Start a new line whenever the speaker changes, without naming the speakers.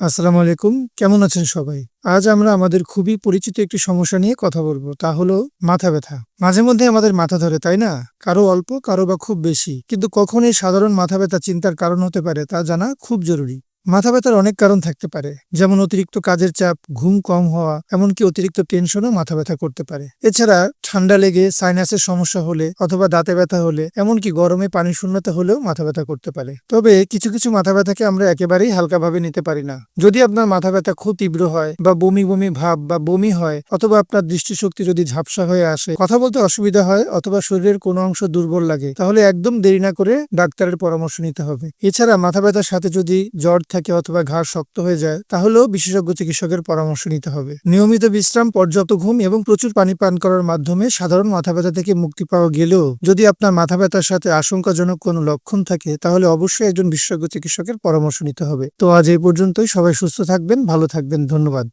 আসসালামু আলাইকুম। কেমন আছেন সবাই? আজ আমরা আমাদের খুবই পরিচিত একটি সমস্যা নিয়ে কথা বলবো। তা হলো মাথা ব্যথা। মাঝে মধ্যে আমাদের মাথা ধরে, তাই না? কারো অল্প, কারো বা খুব বেশি। কিন্তু কখন এই সাধারণ মাথা ব্যথা চিন্তার কারণ হতে পারে তা জানা খুব জরুরি। মাথা ব্যথার অনেক কারণ থাকতে পারে, যেমন অতিরিক্ত কাজের চাপ, ঘুম কম হওয়া, এমনকি অতিরিক্ত টেনশনও মাথা ব্যথা করতে পারে। এছাড়া ঠান্ডা লেগে সাইনাসের সমস্যা হলে অথবা দাঁতে ব্যথা হলে, এমনকি গরমে পানি শূন্যতা হলেও মাথা ব্যথা করতে পারে। তবে কিছু কিছু মাথা ব্যথাকে আমরা একেবারেই হালকাভাবে নিতে পারি না। যদি আপনার মাথা ব্যথা খুব তীব্র হয় বা বমি বমি ভাব বা বমি হয়, অথবা আপনার দৃষ্টিশক্তি যদি ঝাপসা হয়ে আসে, কথা বলতে অসুবিধা হয়, অথবা শরীরের কোনো অংশ দুর্বল লাগে, তাহলে একদম দেরি না করে ডাক্তারের পরামর্শ নিতে হবে। এছাড়া মাথা ব্যথার সাথে যদি জ্বর থাকে অথবা ঘাড় শক্ত হয়ে যায়, তাহলেও বিশেষজ্ঞ চিকিৎসকের পরামর্শ নিতে হবে। নিয়মিত বিশ্রাম, পর্যাপ্ত ঘুম এবং প্রচুর পানি পান করার মাধ্যমে সাধারণ মাথা ব্যথা থেকে মুক্তি পাওয়া গেলেও যদি আপনার মাথা ব্যথার সাথে আশঙ্কাজনক কোনো লক্ষণ থাকে, তাহলে অবশ্যই একজন বিশেষজ্ঞ চিকিৎসকের পরামর্শ নিতে হবে। তো আজ এই পর্যন্তই। সবাই সুস্থ থাকবেন, ভালো থাকবেন। ধন্যবাদ।